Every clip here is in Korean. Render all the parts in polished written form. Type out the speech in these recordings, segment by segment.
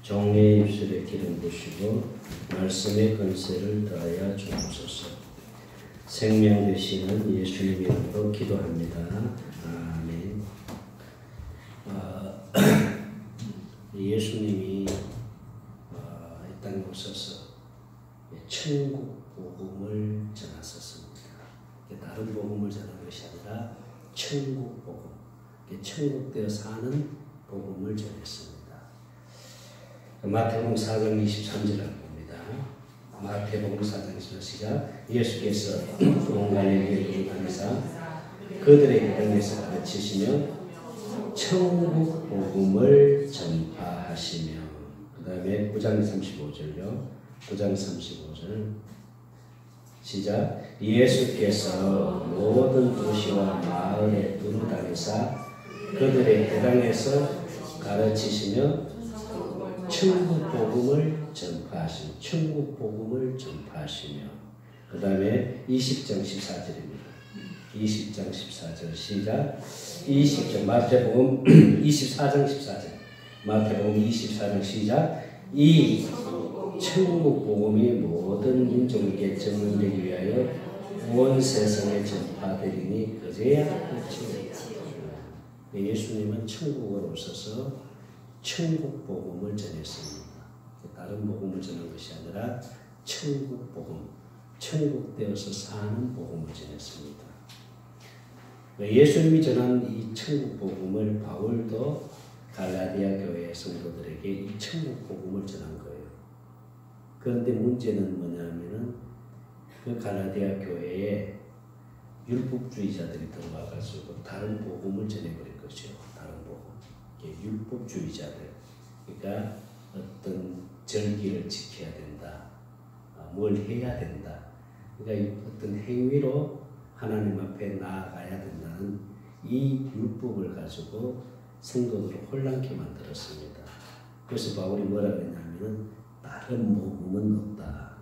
종의 입술에 기름 부시고 말씀의 권세를 더하여 주옵소서. 생명 되시는 예수님 이름으로 기도합니다. 아멘. 예수님이 이 땅에 오셔서 천국 복음을 전하셨습니다. 다른 복음을 전하는 것이 아니라 천국 복음, 천국되어 사는 복음을 전했습니다. 마태복음 4장 23절을 봅니다. 마태복음 4장 23절 예수께서 온 갈릴리에 다니사 그들에게 땅에서 가르치시며 천국 복음을 전파하시며, 그 다음에 9장 35절요. 9장 35절 시작. 예수께서 모든 도시와 마을에 두루 다니사 그들의 땅에서 가르치시며 천국 복음을 전파하시며, 천국 복음을 전파하시며, 그 다음에 20장 14절입니다. 20장 14절 시작. 20장 마태복음 24장 14절 마태복음 24장 시작. 이 천국 복음이 모든 민족에게 증언되기 위하여 온 세상에 전파되리니 그제야 끝이니라. 예수님은 천국으로 오셔서 천국 복음을 전했습니다. 다른 복음을 전한 것이 아니라 천국 복음, 천국 되어서 사는 복음을 전했습니다. 예수님이 전한 이 천국 복음을 바울도 갈라디아 교회 성도들에게 이 천국 복음을 전한 거예요. 그런데 문제는 뭐냐면은 그 갈라디아 교회에 율법주의자들이 들어와가지고 다른 복음을 전해버린 거죠. 다른 복음. 율법주의자들. 그러니까 어떤 절기를 지켜야 된다. 뭘 해야 된다. 그러니까 어떤 행위로 하나님 앞에 나아가야 된다는 이 율법을 가지고 성도들을 혼란케 만들었습니다. 그래서 바울이 뭐라고 했냐면 다른 복음은 없다.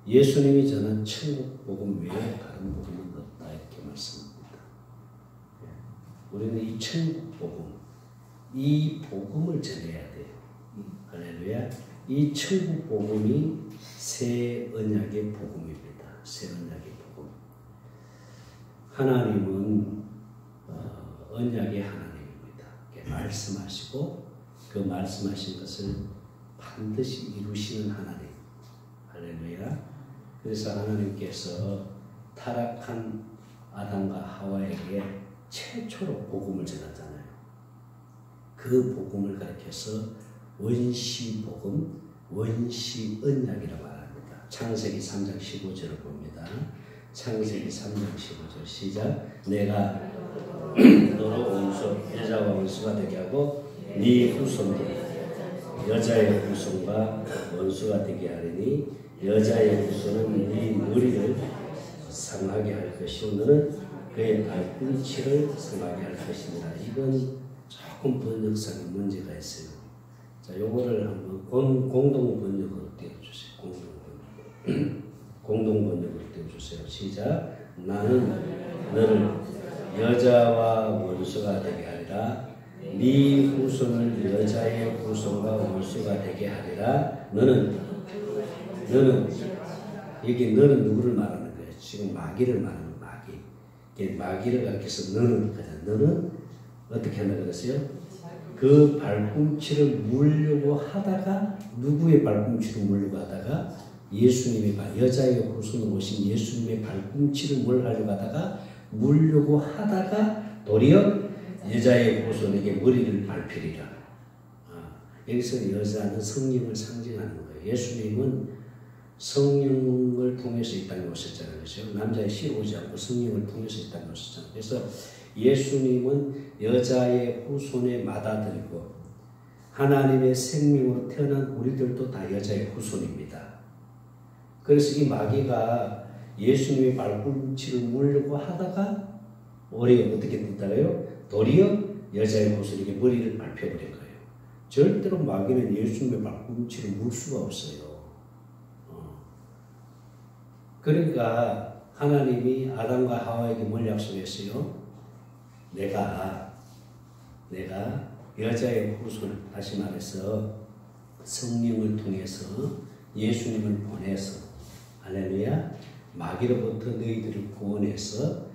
예수님이 전한 천국 복음 외에 다른 복음은 없다. 이렇게 말씀합니다. 우리는 이 천국 복음, 이 복음을 전해야 돼요. 할렐루야. 이 천국 복음이 새 언약의 복음입니다. 새 언약의 복음. 하나님은 언약의 하나님입니다. 말씀하시고 그 말씀하신 것을 반드시 이루시는 하나님. 할렐루야. 그래서 하나님께서 타락한 아담과 하와에게 최초로 복음을 전하잖아요. 그 복음을 가리켜서 원시 복음, 원시 언약이라고 말합니다. 창세기 3장 15절을 봅니다. 창세기 3장 15절 시작. 내가 너로 원수, 여자와 원수가 되게 하고 네 후손도 여자의 후손과 원수가 되게 하리니 여자의 후손은 네 머리를 상하게 할 것이요 너는 그의 발꿈치를 상하게 할 것이니라. 이건 조금 번역상에 문제가 있어요. 자, 요거를 한번 공동 번역으로 띄워주세요. 공동 번역으로 띄워주세요. 시작. 나는 너를 여자와 원수가 되게 하리라. 네 후손을 여자의 후손과 원수가 되게 하리라. 너는 여기 너는 누구를 말하는 거예요? 지금 마귀를 말하는 마귀. 마귀를 가리켜서 너는 어떻게 한다고 그랬어요? 그 발꿈치를 물려고 하다가 누구의 발꿈치를 물려고 하다가 예수님의 여자의 후손으로 오신 예수님의 발꿈치를 뭘 하려고 하다가 물려고 하다가 도리어 여자의 후손에게 머리를 밟히리라. 여기서 여자는 성령을 상징하는 거예요. 예수님은 성령을 통해서 이 땅에 오셨잖아요. 그렇죠? 남자의 씨로 오지 않고 성령을 통해서 이 땅에 오셨잖아요. 그래서 예수님은 여자의 후손에 맏아들이고 하나님의 생명으로 태어난 우리들도 다 여자의 후손입니다. 그래서 이 마귀가 예수님의 발꿈치를 물려고 하다가 오히려 어떻게 됐다고요? 도리어 여자의 후손에게 머리를 밟혀버린 거예요. 절대로 마귀는 예수님의 발꿈치를 물 수가 없어요. 그러니까 하나님이 아담과 하와에게 뭘 약속했어요? 내가 여자의 후손, 다시 말해서 성령을 통해서 예수님을 보내서 할렐루야 마귀로부터 너희들을 구원해서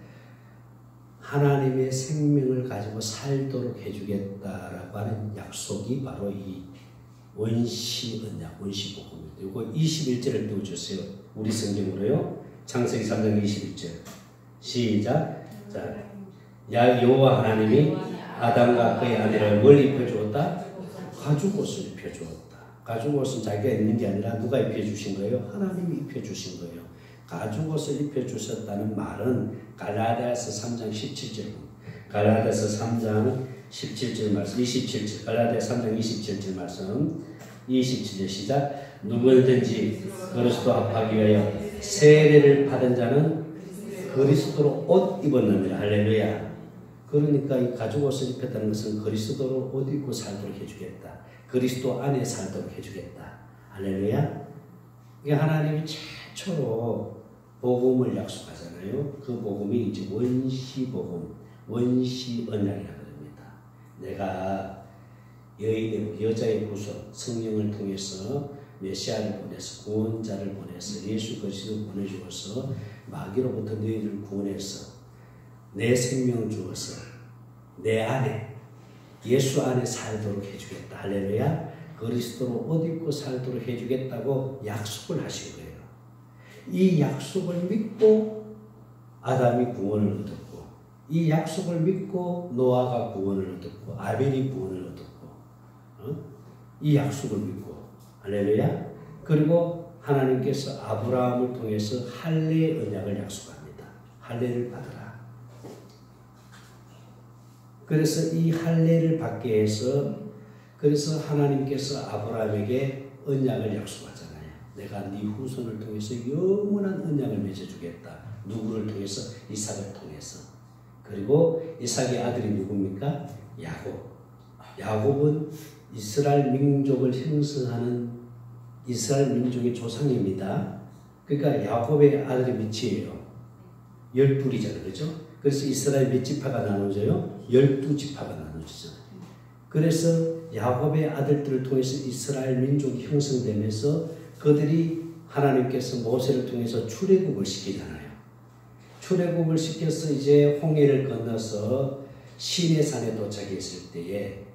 하나님의 생명을 가지고 살도록 해주겠다라고 하는 약속이 바로 이 원시 언약, 원시 복음입니다. 이거 21절을 띄워주세요. 우리 성경으로요. 창세기 3장 21절. 시작. 자, 여호와 하나님이 아담과 그의 아내를 뭘 입혀주었다? 가죽옷을 입혀주었다. 가죽옷은 자기가 입는 게 아니라 누가 입혀주신 거예요? 하나님이 입혀주신 거예요. 가죽옷을 입혀주셨다는 말은 갈라디아서 3장 17절, 갈라디아서 3장 17절 말씀, 27절, 갈라디아서 3장 27절 말씀, 27절 시작. 누구든지 그리스도 합하기 위하여 세례를 받은 자는 그리스도로 옷 입었느니라. 할렐루야. 그러니까 이 가죽옷을 입혔다는 것은 그리스도로 옷 입고 살도록 해주겠다. 그리스도 안에 살도록 해주겠다. 할렐루야. 이게 하나님이 최초로 복음을 약속하잖아요. 그 복음이 이제 원시 복음, 원시 언약이라고 합니다. 내가 여자의 후손, 성령을 통해서 메시아를 보내서 구원자를 보내서 예수 그리스도를 보내주어서 마귀로부터 너희를 구원해서 내 생명을 주어서 내 안에 예수 안에 살도록 해주겠다. 할렐루야. 그리스도로 옷 입고 살도록 해주겠다고 약속을 하신 거예요. 이 약속을 믿고 아담이 구원을 얻었고, 이 약속을 믿고 노아가 구원을 얻었고, 아벨이 구원을 얻었고, 이 약속을 믿고, 할렐루야. 그리고 하나님께서 아브라함을 통해서 할례 언약을 약속합니다. 할례를 받으라. 그래서 이 할례를 받게 해서, 그래서 하나님께서 아브라함에게 언약을 약속하잖아요. 내가 네 후손을 통해서 영원한 언약을 맺어주겠다. 누구를 통해서? 이삭을 통해서. 그리고 이삭의 아들이 누굽니까? 야곱. 야곱은 이스라엘 민족을 형성하는 이스라엘 민족의 조상입니다. 그러니까 야곱의 아들이 몇이에요? 12이잖아요. 그죠? 그래서 이스라엘 몇 지파가 나눠져요? 12지파가 나눠지죠. 그래서 야곱의 아들들을 통해서 이스라엘 민족이 형성되면서 그들이 하나님께서 모세를 통해서 출애굽을 시키잖아요. 출애굽을 시켜서 이제 홍해를 건너서 시내산에 도착했을 때에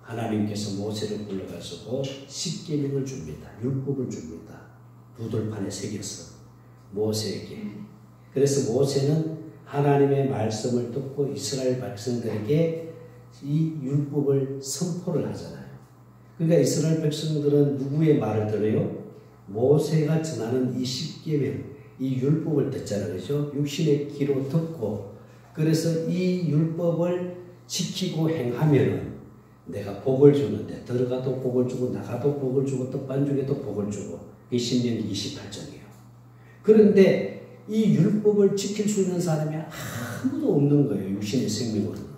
하나님께서 모세를 불러가지고 십계명을 줍니다. 율법을 줍니다. 두들판에 새겨서 모세에게. 그래서 모세는 하나님의 말씀을 듣고 이스라엘 백성들에게 이 율법을 선포를 하잖아요. 그러니까 이스라엘 백성들은 누구의 말을 들어요? 모세가 전하는 이 십계명, 이 율법을 듣잖아요. 그렇죠? 육신의 귀로 듣고, 그래서 이 율법을 지키고 행하면은 내가 복을 주는데, 들어가도 복을 주고 나가도 복을 주고 떡반죽에도 복을 주고, 이 신명기 28장이에요. 그런데 이 율법을 지킬 수 있는 사람이 아무도 없는 거예요. 육신의 생명으로는.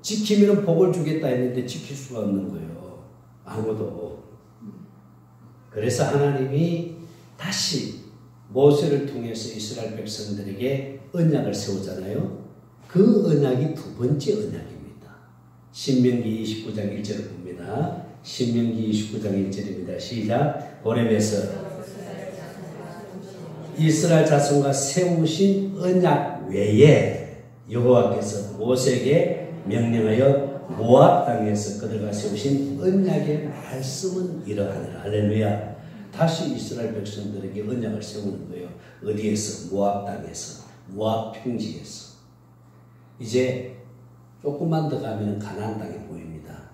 지키면 복을 주겠다 했는데 지킬 수가 없는 거예요. 아무도. 그래서 하나님이 다시 모세를 통해서 이스라엘 백성들에게 언약을 세우잖아요. 그 언약이 두 번째 언약입니다. 신명기 29장 1절을 봅니다. 신명기 29장 1절입니다. 시작. 호렙에서 이스라엘 자손과 세우신 언약 외에 여호와께서 모세에게 명령하여 모압 땅에서 그들과 세우신 언약의 말씀은 이러하니라. 할렐루야. 다시 이스라엘 백성들에게 언약을 세우는 거예요. 어디에서? 모압 땅에서, 모압 평지에서. 이제 조금만 더 가면 가나안 땅이 보입니다.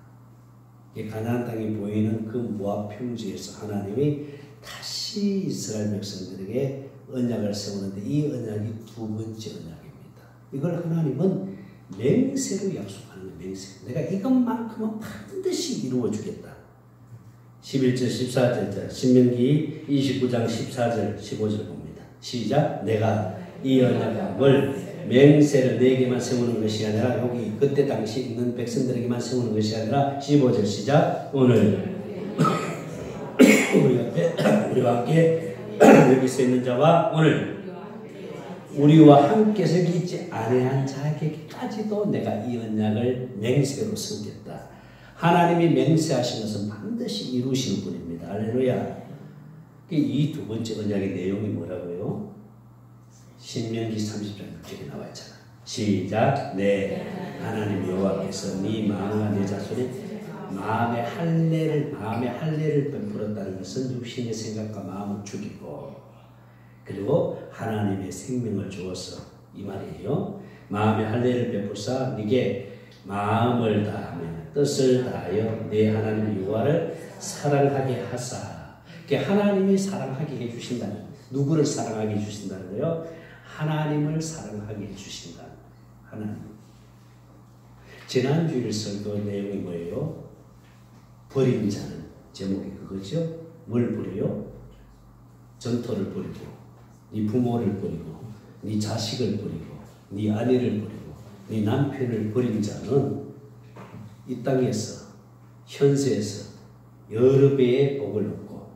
가나안 땅이 보이는 그 모압 평지에서 하나님이 다시 이스라엘 백성들에게 언약을 세우는데, 이 언약이 두 번째 언약입니다. 이걸 하나님은 맹세로 약속하는 거예요. 맹세. 내가 이것만큼은 반드시 이루어주겠다. 11절 14절 신명기 29장 14절 15절 봅니다. 시작. 내가 이 언약을 맹세를 내게만 세우는 것이 아니라, 여기 그때 당시 있는 백성들에게만 세우는 것이 아니라, 15절 시작. 오늘 우리와 함께 여기서 있는 자와 오늘 우리와 함께 서기 있지 아니한 자에게까지도 내가 이 언약을 맹세로 섬겼다. 하나님이 맹세하신 것은 반드시 이루시는 분입니다. 할렐루야. 이 두 번째 언약의 내용이 뭐라고요? 신명기 30장 6절에 나와 있잖아. 시작. 네, 하나님 여호와께서 네 마음과 네 자손이 마음의 할례를 베풀었다는 것은 육신의 생각과 마음을 죽이고, 그리고 하나님의 생명을 주어서, 이 말이에요. 마음의 할례를 베풀사 네게 마음을 다하며 뜻을 다하여 네 하나님 여호와를 사랑하게 하사. 하나님이 사랑하게 해주신다는, 누구를 사랑하게 해주신다는 거예요? 하나님을 사랑하게 해주신다. 하나님. 지난주일 설교 내용이 뭐예요? 버린 자는, 제목이 그거죠? 뭘 버려요? 전토를 버리고, 네 부모를 버리고, 네 자식을 버리고, 네 아내를 버리고, 네 남편을 버린 자는 이 땅에서, 현세에서 여러 배의 복을 얻고,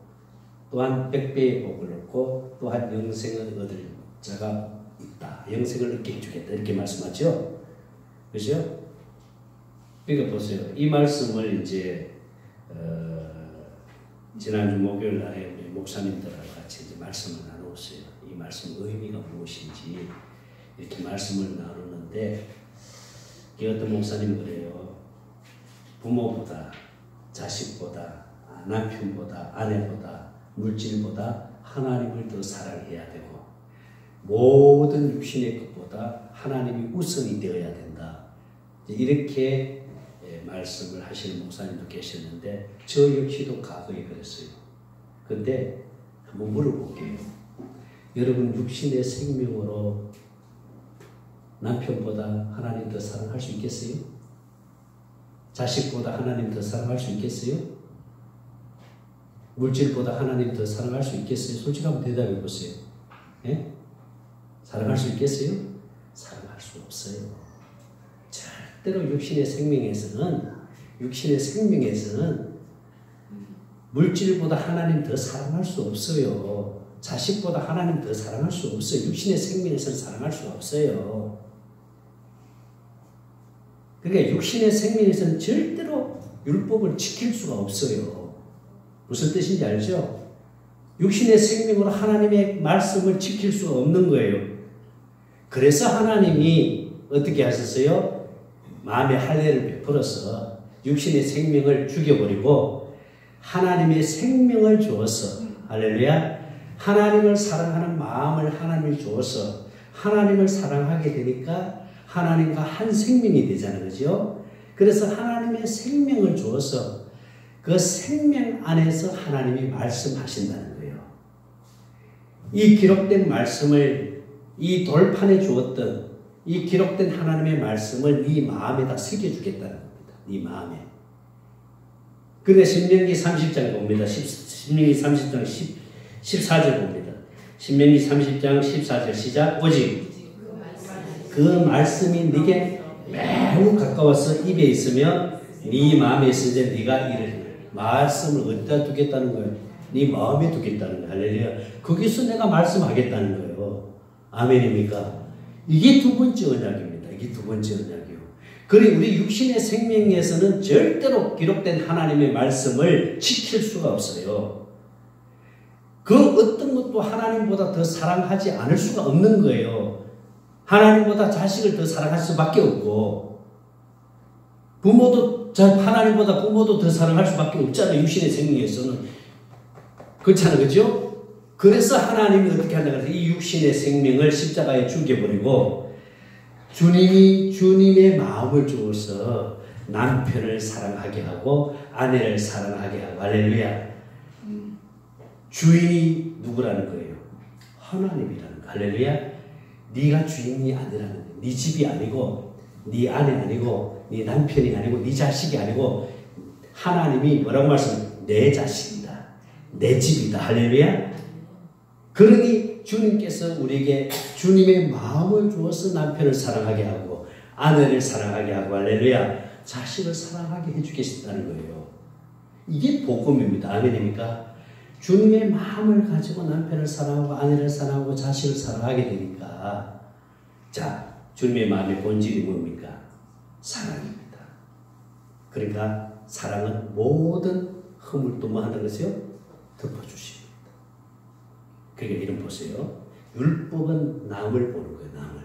또한 100배의 복을 얻고, 또한 영생을 얻을 자가 있다. 영생을 얻게 해주겠다. 이렇게 말씀하죠. 그죠? 그러니까 보세요. 이 말씀을 이제 지난주 목요일 날에 우리 목사님들하고 같이 이제 말씀을 나누었어요. 이 말씀 의미가 무엇인지 이렇게 말씀을 나누는데, 어떤 목사님 그래요. 부모보다, 자식보다, 남편보다, 아내보다, 물질보다 하나님을 더 사랑해야 되고, 모든 육신의 것보다 하나님이 우선이 되어야 된다. 이렇게 말씀을 하시는 목사님도 계셨는데, 저 역시도 과거에 그랬어요. 근데 한번 물어볼게요. 여러분 육신의 생명으로 남편보다 하나님 더 사랑할 수 있겠어요? 자식보다 하나님 더 사랑할 수 있겠어요? 물질보다 하나님 더 사랑할 수 있겠어요? 솔직히 한번 대답해 보세요. 예? 사랑할 수 있겠어요? 사랑할 수 없어요. 절대로 육신의 생명에서는 물질보다 하나님 더 사랑할 수 없어요. 자식보다 하나님 더 사랑할 수 없어요. 육신의 생명에서는 사랑할 수 없어요. 그러니까 육신의 생명에서는 절대로 율법을 지킬 수가 없어요. 무슨 뜻인지 알죠? 육신의 생명으로 하나님의 말씀을 지킬 수가 없는 거예요. 그래서 하나님이 어떻게 하셨어요? 마음의 할례를 베풀어서 육신의 생명을 죽여버리고 하나님의 생명을 주어서, 할렐루야, 하나님을 사랑하는 마음을 하나님이 주어서 하나님을 사랑하게 되니까 하나님과 한 생명이 되잖아요. 그죠? 그래서 하나님의 생명을 주어서 그 생명 안에서 하나님이 말씀하신다는 거예요. 이 기록된 말씀을, 이 돌판에 주었던 이 기록된 하나님의 말씀을 네 마음에다 새겨주겠다는 겁니다. 네 마음에. 그런데 신명기 30장 봅니다. 신명기 30장 14절 봅니다. 신명기 30장 14절 시작. 오직 그 말씀이 네게 매우 가까워서 입에 있으면 네 마음에 있으되 네가 이를, 말씀을 어디다 두겠다는 거예요? 네 마음에 두겠다는 거예요. 할렐루야. 거기서 내가 말씀하겠다는 거예요. 아멘입니까? 이게 두 번째 언약입니다. 이게 두 번째 언약이요. 그리고 우리 육신의 생명에서는 절대로 기록된 하나님의 말씀을 지킬 수가 없어요. 그 어떤 것도 하나님보다 더 사랑하지 않을 수가 없는 거예요. 하나님보다 자식을 더 사랑할 수밖에 없고, 하나님보다 부모도 더 사랑할 수밖에 없잖아요. 육신의 생명에서는. 그렇잖아요. 그죠? 그래서 하나님이 어떻게 한다고 해서 이 육신의 생명을 십자가에 죽여버리고 주님의 마음을 주어서 남편을 사랑하게 하고 아내를 사랑하게 하고, 할렐루야. 주인이 누구라는 거예요? 하나님이라는 거예요. 할렐루야. 네가 주인이 아니라는 거예요. 네 집이 아니고, 네 아내 아니고, 네 남편이 아니고, 네 자식이 아니고, 하나님이 뭐라고 말씀해요? 내 자식이다. 내 집이다. 할렐루야. 그러니 주님께서 우리에게 주님의 마음을 주어서 남편을 사랑하게 하고, 아내를 사랑하게 하고, 할렐루야, 자식을 사랑하게 해주겠다는 거예요. 이게 복음입니다. 아멘입니까? 주님의 마음을 가지고 남편을 사랑하고 아내를 사랑하고 자식을 사랑하게 되니까, 자, 주님의 마음의 본질이 뭡니까? 사랑입니다. 그러니까 사랑은 모든 허물도 뭐 하는 것이요? 덮어주십니다. 그러니까 이런 보세요. 율법은 남을 보는 거예요. 남을.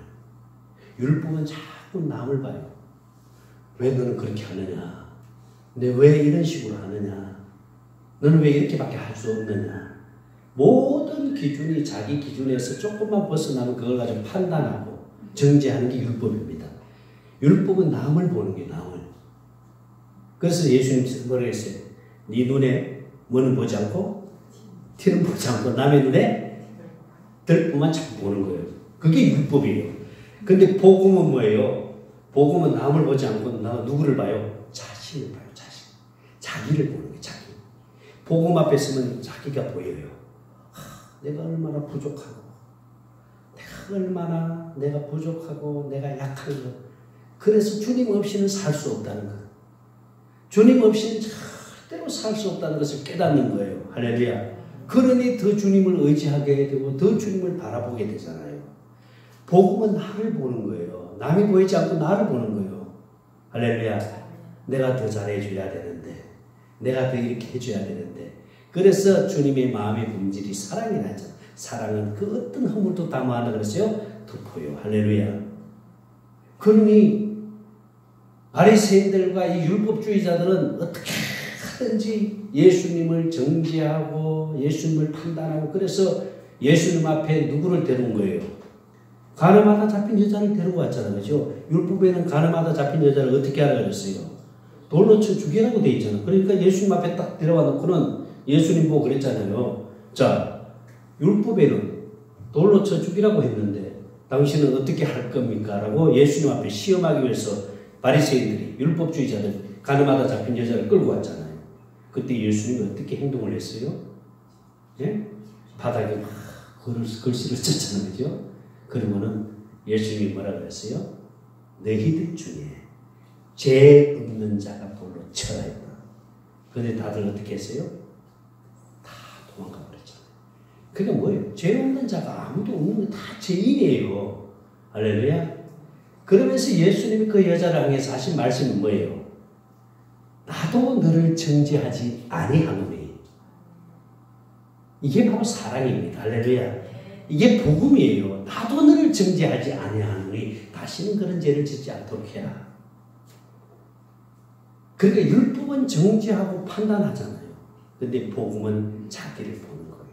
율법은 자꾸 남을 봐요. 왜 너는 그렇게 하느냐? 근데 왜 이런 식으로 하느냐? 너는 왜 이렇게밖에 할 수 없느냐? 모든 기준이 자기 기준에서 조금만 벗어나면 그걸 가지고 판단하고 정죄하는 게 율법입니다. 율법은 남을 보는 게 남을. 그래서 예수님 뭐라 했어요? 네 눈에 뭐는 보지 않고 티는 보지 않고 남의 눈에 들보만 자꾸 보는 거예요. 그게 율법이에요. 근데 복음은 뭐예요? 복음은 남을 보지 않고 누구를 봐요? 자신을 봐요. 자신. 자기를 보는 거예요. 자기. 복음 앞에 서면 자기가 보여요. 내가 얼마나 부족하고 내가 부족하고 내가 약한 것. 그래서 주님 없이는 살 수 없다는 것. 주님 없이는 절대로 살 수 없다는 것을 깨닫는 거예요. 할렐루야. 그러니 더 주님을 의지하게 되고 더 주님을 바라보게 되잖아요. 복음은 나를 보는 거예요. 남이 보이지 않고 나를 보는 거예요. 할렐루야. 내가 더 잘해줘야 되는데 내가 더 이렇게 해줘야 되는데 그래서 주님의 마음의 본질이 사랑이라 하잖아요. 사랑은 그 어떤 허물도 다 뭐하나 그랬어요? 덮어요. 할렐루야. 그러니 바리새인들과 이 율법주의자들은 어떻게 하든지 예수님을 정죄하고 예수님을 판단하고 그래서 예수님 앞에 누구를 데려온 거예요? 가늠하다 잡힌 여자를 데리고 왔잖아요. 그죠? 율법에는 가늠하다 잡힌 여자를 어떻게 하라 그랬어요? 돌로 쳐 죽이라고 돼 있잖아요. 그러니까 예수님 앞에 딱 데려와 놓고는 예수님 보고 그랬잖아요. 자, 율법에는 돌로 쳐 죽이라고 했는데 당신은 어떻게 할 겁니까? 라고 예수님 앞에 시험하기 위해서 바리새인들이 율법주의자들 가늠하다 잡힌 여자를 끌고 왔잖아요. 그때 예수님이 어떻게 행동을 했어요? 예? 바닥에 막 글씨를 썼잖아요. 그죠? 그러면은 예수님이 뭐라 그랬어요? 너희들 중에 죄 없는 자가 돌로 쳐라 했다. 근데 다들 어떻게 했어요? 다 도망가 버렸잖아요. 그게 뭐예요? 죄 없는 자가 아무도 없는 거 다 죄인이에요. 할렐루야. 그러면서 예수님이 그 여자를 향해서 하신 말씀이 뭐예요? 나도 너를 정죄하지 아니하노니. 이게 바로 사랑입니다. 할렐루야. 이게 복음이에요. 나도 너를 정죄하지 아니하노니 다시는 그런 죄를 짓지 않도록 해라. 그러니까 율법은 정죄하고 판단하잖아요. 근데 복음은 자기를 보는 거예요.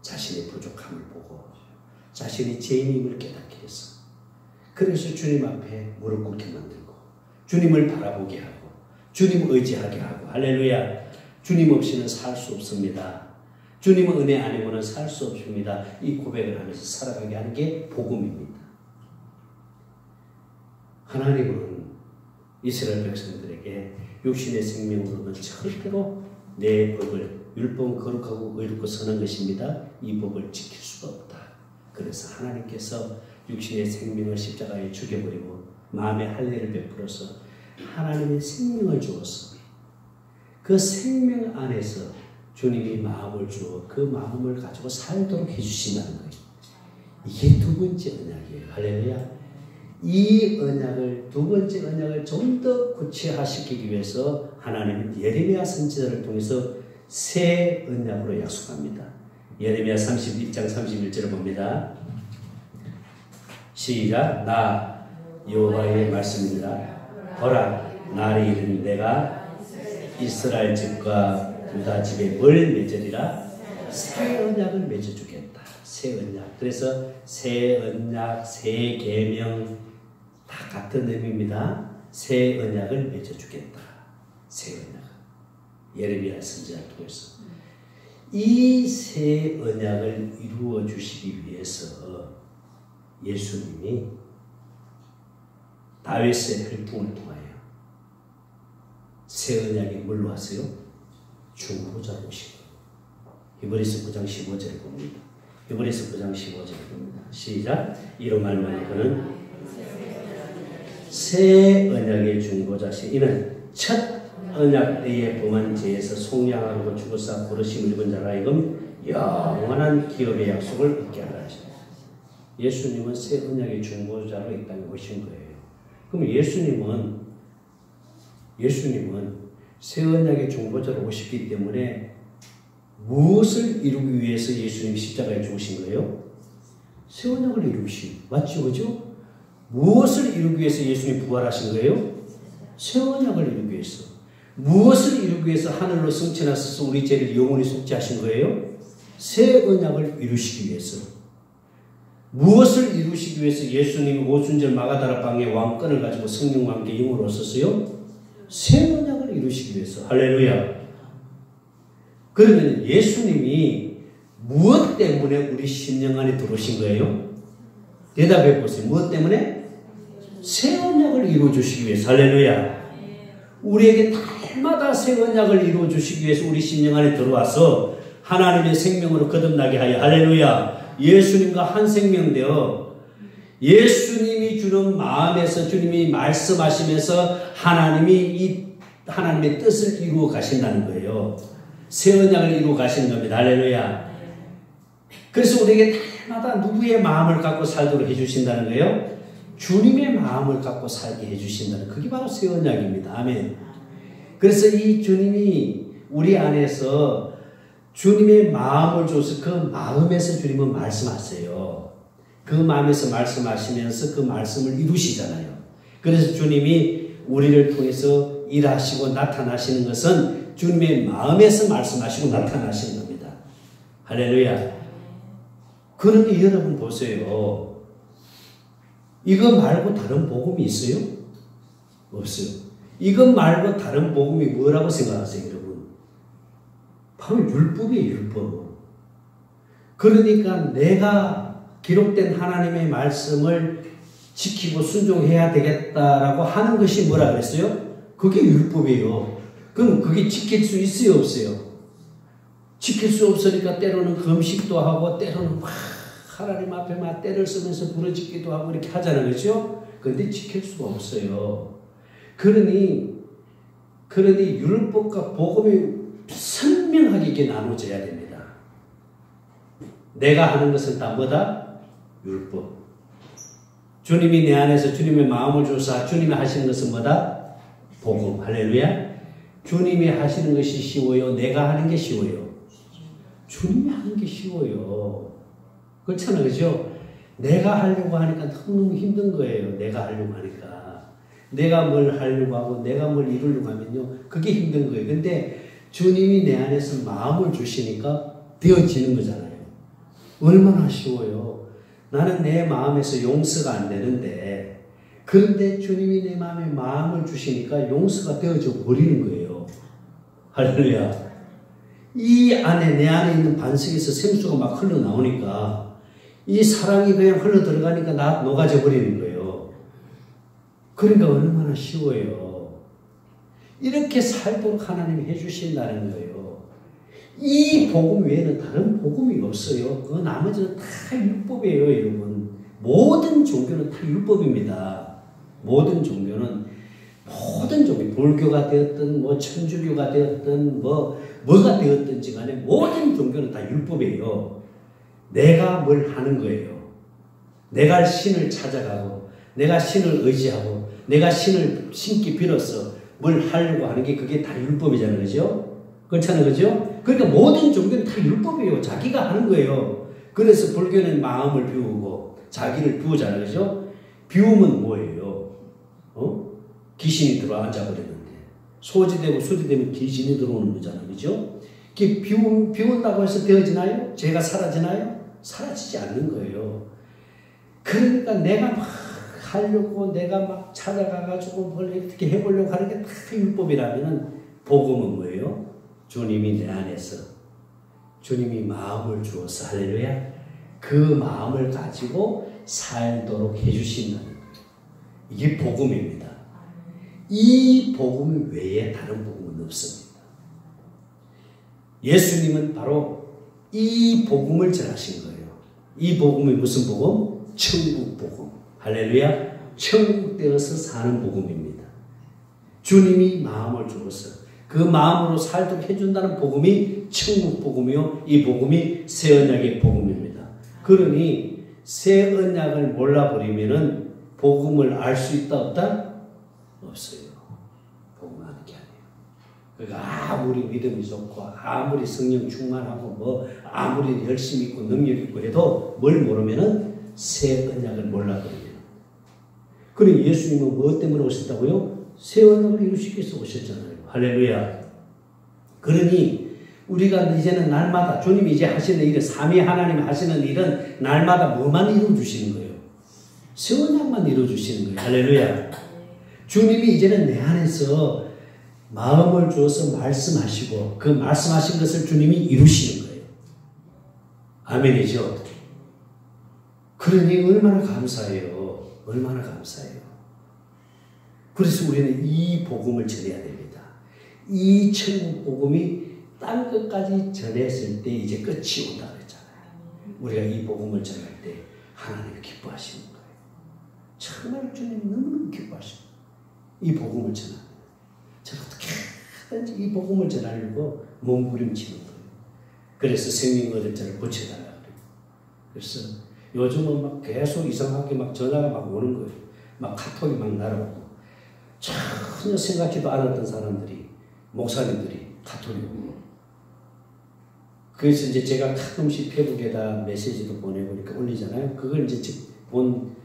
자신의 부족함을 보고 자신이 죄인임을 깨닫게 해서 그래서 주님 앞에 무릎 꿇게 만들고 주님을 바라보게 하고 주님 의지하게 하고 할렐루야. 주님 없이는 살 수 없습니다. 주님은 은혜 아니고는 살 수 없습니다. 이 고백을 하면서 살아가게 하는 게 복음입니다. 하나님은 이스라엘 백성들에게 육신의 생명으로는 절대로 내 법을 율법은 거룩하고 의롭고 선한 것입니다. 이 법을 지킬 수가 없다. 그래서 하나님께서 육신의 생명을 십자가에 죽여버리고 마음의 할례를 베풀어서 하나님의 생명을 주어서 그 생명 안에서 주님이 마음을 주어 그 마음을 가지고 살도록 해주신다는 거예요. 이게 두 번째 언약이에요. 할렐루야. 이 언약을 두 번째 언약을 좀 더 구체화시키기 위해서 하나님은 예레미야 선지자를 통해서 새 언약으로 약속합니다. 예레미야 31장 31절을 봅니다. 시작. 나 여호와의 말씀입니다. 보라, 날이 이르니 내가 이스라엘 집과 유다 집에 뭘 맺으리라? 새 언약을 맺어주겠다. 새 언약. 그래서 새 언약, 새 계명 다 같은 의미입니다. 새 언약을 맺어주겠다. 새 언약. 예레미야 선지자를 통해서 이 새 언약을 이루어 주시기 위해서 예수님이 다윗의 혈통을 통하여 새 언약이 뭘로 왔어요? 중보자로 오신 거예요. 히브리서 9장 15절을 봅니다. 히브리서 9장 15절을 봅니다. 시작. 이로 말미암아 그는 새 언약의 중보자시. 이는 첫 언약 때에 범한 죄에서 속량하고 죽어서 부르심을 입은 자라 하여금 영원한 기업의 약속을 얻게 하라 하십니다. 예수님은 새 언약의 중보자로 이 땅에 오신 거예요. 그럼 예수님은 예수님은 새 언약의 중보자로 오셨기 때문에 무엇을 이루기 위해서 예수님이 십자가에 죽으신 거예요? 새 언약을 이루시. 맞죠? 그죠? 무엇을 이루기 위해서 예수님이 부활하신 거예요? 새 언약을 이루기 위해서. 무엇을 이루기 위해서 하늘로 승천하셔서 우리 죄를 영원히 속죄하신 거예요? 새 언약을 이루시기 위해서. 무엇을 이루시기 위해서 예수님이 오순절 마가다라 방에 왕권을 가지고 성령과 함께 영으로 오셨어요? 새 언약을 이루시기 위해서. 할렐루야. 그러면 예수님이 무엇 때문에 우리 심령 안에 들어오신 거예요? 대답해 보세요. 무엇 때문에? 새 언약을 이루어 주시기 위해서. 할렐루야. 우리에게 날마다 새 언약을 이루어 주시기 위해서 우리 심령 안에 들어와서 하나님의 생명으로 거듭나게 하여. 할렐루야. 예수님과 한 생명 되어 예수님이 주는 마음에서 주님이 말씀하시면서 하나님의 뜻을 이루어 가신다는 거예요. 새 언약을 이루어 가시는 겁니다. 할렐루야. 그래서 우리에게 날마다 누구의 마음을 갖고 살도록 해주신다는 거예요? 주님의 마음을 갖고 살게 해주신다는, 그게 바로 새 언약입니다. 아멘. 그래서 이 주님이 우리 안에서 주님의 마음을 줘서 그 마음에서 주님은 말씀하세요. 그 마음에서 말씀하시면서 그 말씀을 이루시잖아요. 그래서 주님이 우리를 통해서 일하시고 나타나시는 것은 주님의 마음에서 말씀하시고 나타나시는 겁니다. 할렐루야. 그런데 여러분 보세요. 이거 말고 다른 복음이 있어요? 없어요. 이것 말고 다른 복음이 뭐라고 생각하세요, 여러분? 바로 율법이에요, 율법. 그러니까 내가 기록된 하나님의 말씀을 지키고 순종해야 되겠다라고 하는 것이 뭐라 그랬어요? 그게 율법이에요. 그럼 그게 지킬 수 있어요, 없어요? 지킬 수 없으니까 때로는 금식도 하고 때로는 막 하나님 앞에 막 때를 쓰면서 부르짖기도 하고 이렇게 하잖아요. 그렇죠? 그런데 지킬 수가 없어요. 그러니 율법과 복음이 선명하게 이게 나눠져야 됩니다. 내가 하는 것은 다 뭐다? 율법. 주님이 내 안에서 주님의 마음을 줘서 주님이 하시는 것은 뭐다? 복음. 할렐루야. 주님이 하시는 것이 쉬워요? 내가 하는 게 쉬워요? 주님이 하는 게 쉬워요. 그렇잖아요. 그죠? 내가 하려고 하니까 너무 힘든 거예요. 내가 하려고 하니까. 내가 뭘 하려고 하고 내가 뭘 이루려고 하면요. 그게 힘든 거예요. 근데 주님이 내 안에서 마음을 주시니까 되어지는 거잖아요. 얼마나 쉬워요. 나는 내 마음에서 용서가 안 되는데 그런데 주님이 내 마음에 마음을 주시니까 용서가 되어져 버리는 거예요. 할렐루야. 이 안에 내 안에 있는 반석에서 생수가 막 흘러나오니까 이 사랑이 그냥 흘러 들어가니까 나 녹아져 버리는 거예요. 그러니까 얼마나 쉬워요. 이렇게 살도록 하나님이 해주신다는 거예요. 이 복음 외에는 다른 복음이 없어요. 그 나머지는 다 율법이에요, 여러분. 모든 종교는 다 율법입니다. 모든 종교는 불교가 되었든 뭐 천주교가 되었든 뭐가 되었든지 간에 모든 종교는 다 율법이에요. 내가 뭘 하는 거예요. 내가 신을 찾아가고 내가 신을 의지하고 내가 신을 신기 빌어서 뭘 하려고 하는 게 그게 다 율법이잖아요. 그죠? 그렇잖아요. 그죠? 그러니까 모든 종교는 다 율법이에요. 자기가 하는 거예요. 그래서 불교는 마음을 비우고 자기를 비우잖아요. 그죠? 비우면 뭐예요? 귀신이 들어와 앉아버리는데 소지되고 수지되면 귀신이 들어오는 거잖아요. 그죠? 비운다고 해서 되어지나요? 죄가 사라지나요? 사라지지 않는 거예요. 그러니까 내가 막 하려고 내가 막 찾아가가지고 뭘 어떻게 해보려고 하는 게 다 율법이라면 복음은 뭐예요? 주님이 내 안에서 주님이 마음을 주어서 할렐루야 그 마음을 가지고 살도록 해주신다는 거예요. 이게 복음입니다. 이 복음 외에 다른 복음은 없습니다. 예수님은 바로 이 복음을 전하신 거예요. 이 복음이 무슨 복음? 천국 복음. 할렐루야. 천국 되어서 사는 복음입니다. 주님이 마음을 주어서 그 마음으로 살도록 해준다는 복음이 천국 복음이요. 이 복음이 새 언약의 복음입니다. 그러니 새 언약을 몰라버리면은 복음을 알 수 있다 없다? 없어요. 복음 안 해요. 그러니까 아무리 믿음이 좋고 아무리 성령 충만하고 뭐 아무리 열심히 있고 능력 있고 해도 뭘 모르면은 새 언약을 몰라버려요. 그러니 예수님은 무엇 때문에 오셨다고요? 새 언약을 이루시기 위해서 오셨잖아요. 할렐루야. 그러니 우리가 이제는 날마다 주님이 이제 하시는 일은 삼위 하나님 하시는 일은 날마다 뭐만 이루어주시는 거예요? 새 언약만 이루어주시는 거예요. 할렐루야. 주님이 이제는 내 안에서 마음을 주어서 말씀하시고 그 말씀하신 것을 주님이 이루시는 거예요. 아멘이죠. 그러니 얼마나 감사해요. 얼마나 감사해요. 그래서 우리는 이 복음을 전해야 됩니다. 이 천국 복음이 땅 끝까지 전했을 때 이제 끝이 온다 그랬잖아요. 우리가 이 복음을 전할 때 하나님이 기뻐하시는 거예요. 정말 주님이 너무너무 기뻐하시는 거예요. 이 복음을 전하는 저는 어떻게든지 이 복음을 전하려고 몸부림치는 거예요. 그래서 생명 얻을 자를 고쳐달라고 그래요. 그래서 요즘은 막 계속 이상하게 막 전화가 막 오는 거예요. 막 카톡이 막 날아오고 전혀 생각지도 않았던 사람들이 목사님들이 카톡이 오고 그래서 이제 제가 가끔씩 페북에다 메시지도 보내고 이렇게 올리잖아요. 그걸 이제 본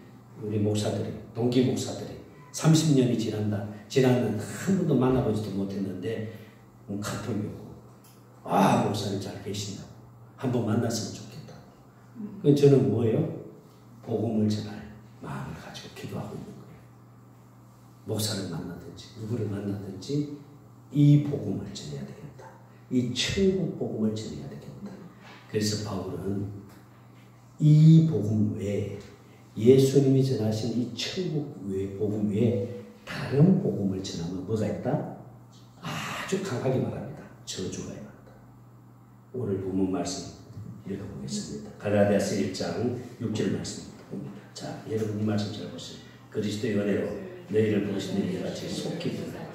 우리 목사들이 동기 목사들이 30년이 지났는데 한 번도 만나보지도 못했는데 카톡이 오고 아 목사님 잘 계신다고 한번 만났으면 좋겠다. 그럼 저는 뭐예요? 복음을 전할 마음을 가지고 기도하고 있는 거예요. 목사를 만나든지 누구를 만나든지 이 복음을 전해야 되겠다. 이 천국 복음을 전해야 되겠다. 그래서 바울은 이 복음 외에 예수님이 전하신 이 천국 외 복음 외에 다른 복음을 전하면 뭐가 있다? 아주 강하게 말합니다. 저주가 있다. 오늘 본문 말씀 읽어보겠습니다. 갈라디아서 1장 6절 말씀입니다. 자, 여러분 이 말씀 잘 보세요. 그리스도의 은혜로 너희를 부르신 이와 같이 속히 들으라.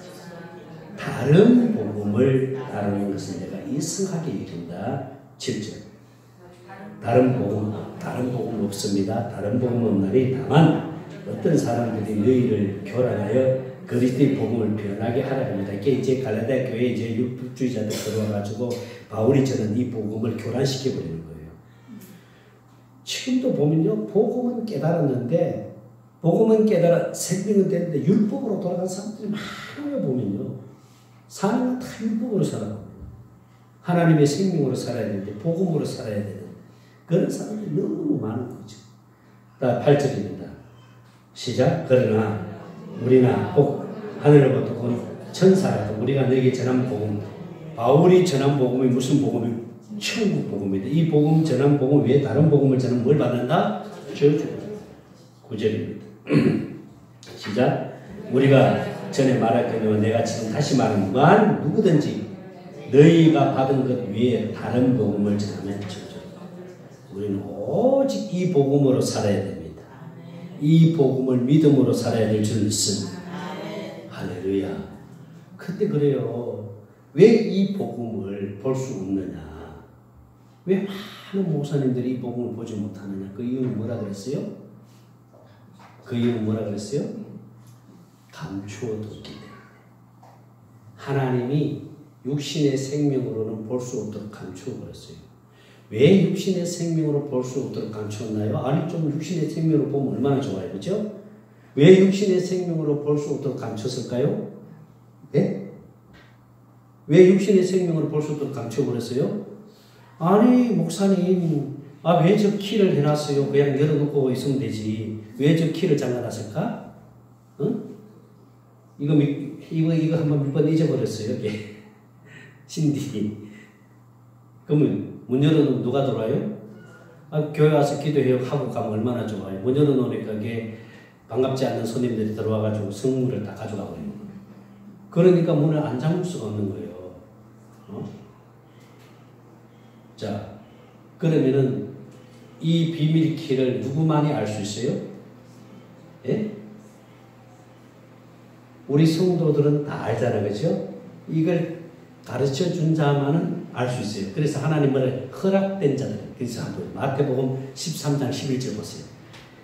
다른 복음을 따르는 것은 내가 이승하게 이른다. 7절. 다른 복음 없습니다. 다른 복음 없나니 다만 어떤 사람들이 너희를 교란하여 그리스도의 복음을 변하게 하라 합니다. 이게 이제 갈라디아 교회에 이제 율법주의자들 들어와가지고 바울이 저는 이 복음을 교란시켜 버리는 거예요. 지금도 보면요, 복음은 깨달았는데, 복음은 깨달아 생명은 됐는데 율법으로 돌아간 사람들이 많아요. 보면요, 사는 건 다 율법으로 살아갑니다. 하나님의 생명으로 살아야 되는데 복음으로 살아야 되는데 그런 사람들이 너무 많은 거죠. 8절입니다. 시작. 그러나 우리나 꼭 하늘로부터 온 천사라도 우리가 너에게 전한 복음, 바울이 전한 복음이 무슨 복음이? 천국 복음이다. 이 복음 전한 복음 외에 다른 복음을 전하면 뭘 받는다? 저주. 9절입니다. 시작. 우리가 전에 말했거니와 내가 지금 다시 말하는 무한 누구든지 너희가 받은 것 외에 다른 복음을 전하면 저주. 우리는 오직 이 복음으로 살아야 됩니다. 이 복음을 믿음으로 살아야 될 줄 믿습니다. 할렐루야. 근데 그래요. 왜 이 복음을 볼 수 없느냐? 왜 많은 목사님들이 이 복음을 보지 못하느냐? 그 이유는 뭐라 그랬어요? 그 이유는 뭐라 그랬어요? 감추어뒀기 때문에. 하나님이 육신의 생명으로는 볼 수 없도록 감추어버렸어요. 왜 육신의 생명으로 볼 수 없도록 감추었나요? 아니, 좀 육신의 생명으로 보면 얼마나 좋아요. 그죠? 왜 육신의 생명으로 볼 수 없도록 감췄을까요? 네? 왜 육신의 생명으로 볼 수 없도록 감춰버렸어요? 아니, 목사님, 왜 저 키를 해놨어요? 그냥 열어놓고 있으면 되지. 왜 저 키를 잠가놨을까? 응? 이거 한번 몇 번 잊어버렸어요. 신디. 그러면 문 열어놓으면 누가 들어와요? 교회 와서 기도해요 하고 가면 얼마나 좋아요. 문 열어놓으니까 이게 반갑지 않는 손님들이 들어와가지고 성물을 다 가져가 버리는 거예요. 그러니까 문을 안 잠글 수가 없는 거예요. 자, 그러면은 이 비밀 키를 누구만이 알 수 있어요? 예? 우리 성도들은 다 알잖아요. 그죠? 이걸 가르쳐 준 자만은 알 수 있어요. 그래서 하나님은 허락된 자들. 그래서 한번 마태복음 13장 11절 보세요.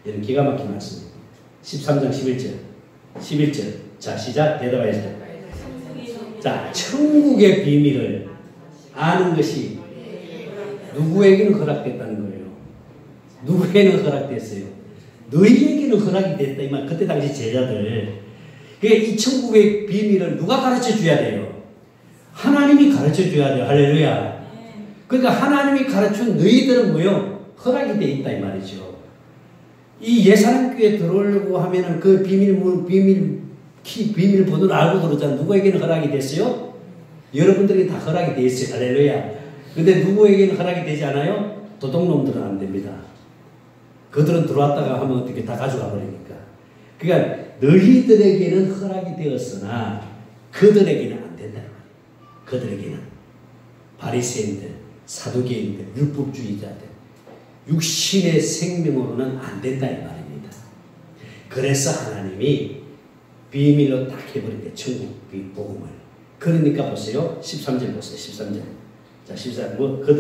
이런 기가 막힌 말씀입니다. 13장 11절. 자, 시작. 대답하세요. 자, 자, 천국의 비밀을 아는 것이 누구에게는 허락됐다는 거예요. 누구에게는 허락됐어요. 너희에게는 허락이 됐다. 이 말. 그때 당시 제자들. 이 천국의 비밀을 누가 가르쳐 줘야 돼요? 하나님이 가르쳐 줘야 돼요. 할렐루야. 그러니까 하나님이 가르쳐준 너희들은 뭐요? 허락이 돼 있다 이 말이죠. 이 예산교회에 들어오려고 하면은 그 비밀번호를 알고 들어오잖아. 누구에게는 허락이 됐어요? 여러분들이 다 허락이 돼 있어요. 할렐루야. 근데 누구에게는 허락이 되지 않아요? 도둑놈들은 안 됩니다. 그들은 들어왔다가 하면 어떻게 다 가져가 버리니까. 그러니까 너희들에게는 허락이 되었으나 그들에게는 안 된다. 그들에게는 바리새인들, 사두개인들, 율법주의자들, 육신의 생명으로는 안 된다 이 말입니다. 그래서 하나님이 비밀로 딱 해버린 게 천국 복음을. 그러니까 보세요. 13절 보세요. 13절. 자, 14절.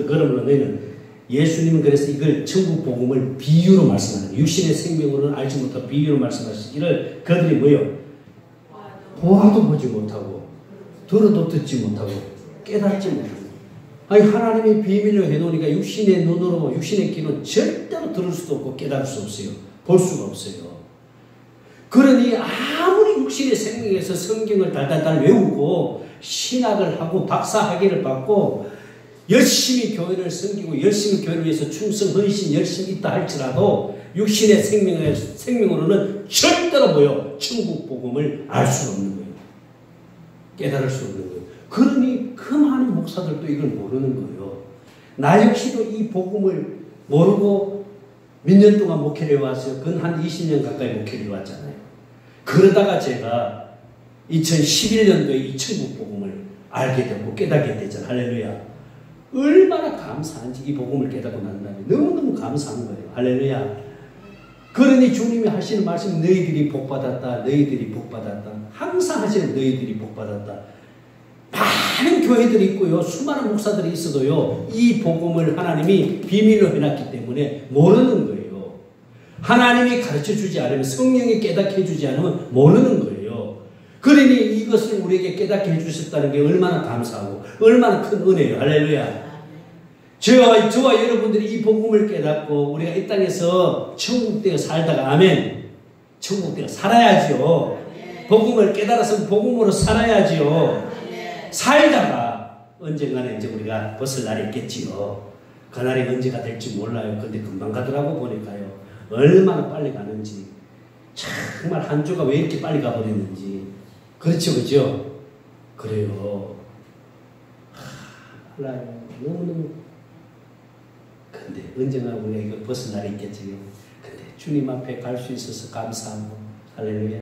그러므로 너희는 예수님은 그래서 이걸 천국 복음을 비유로 말씀하는 거예요. 육신의 생명으로는 알지 못하고 비유로 말씀하시기를 그들이 뭐요? 보아도 보지 못하고 들어도 듣지 못하고 깨닫지 못하고. 아니 하나님이 비밀로 해놓으니까 육신의 눈으로 육신의 귀는 절대로 들을 수도 없고 깨달을 수 없어요. 볼 수가 없어요. 그러니 아무리 육신의 생명에서 성경을 달달달 외우고 신학을 하고 박사학위를 받고 열심히 교회를 섬기고 열심히 교회를 위해서 충성 헌신 열심히 있다 할지라도 육신의 생명으로는 절대로 뭐요? 천국 복음을 알 수 없는 거예요. 깨달을 수 없는 거예요. 그러니 그 많은 목사들도 이걸 모르는 거예요. 나 역시도 이 복음을 모르고 몇 년 동안 목회를 해왔어요. 그건 한 20년 가까이 목회를 해왔잖아요. 그러다가 제가 2011년도에 이 천국 복음을 알게 되고 깨닫게 됐잖아요. 할렐루야. 얼마나 감사한지 이 복음을 깨닫고 난 다음에 너무너무 감사한 거예요. 할렐루야. 그러니 주님이 하시는 말씀 너희들이 복받았다. 너희들이 복받았다. 항상 하시는 너희들이 복받았다. 많은 교회들이 있고요. 수많은 목사들이 있어도요. 이 복음을 하나님이 비밀로 해놨기 때문에 모르는 거예요. 하나님이 가르쳐주지 않으면 성령이 깨닫게 해주지 않으면 모르는 거예요. 그러니 이것을 우리에게 깨닫게 해주셨다는 게 얼마나 감사하고 얼마나 큰 은혜예요. 할렐루야. 저와 여러분들이 이 복음을 깨닫고 우리가 이 땅에서 천국되어 살다가 아멘. 천국되어 살아야지요. 복음을 깨달아서 복음으로 살아야지요. 살다가 언젠가는 이제 우리가 벗을 날이 있겠지요. 그날이 언제가 될지 몰라요. 근데 금방 가더라고 보니까요. 얼마나 빨리 가는지. 정말 한 주가 왜 이렇게 빨리 가버렸는지. 그렇죠, 그죠? 그래요. 몰라요. 너무너무. 근데 언젠가 우리가 이거 벗을 날이 있겠지요. 근데 주님 앞에 갈 수 있어서 감사하고. 할렐루야.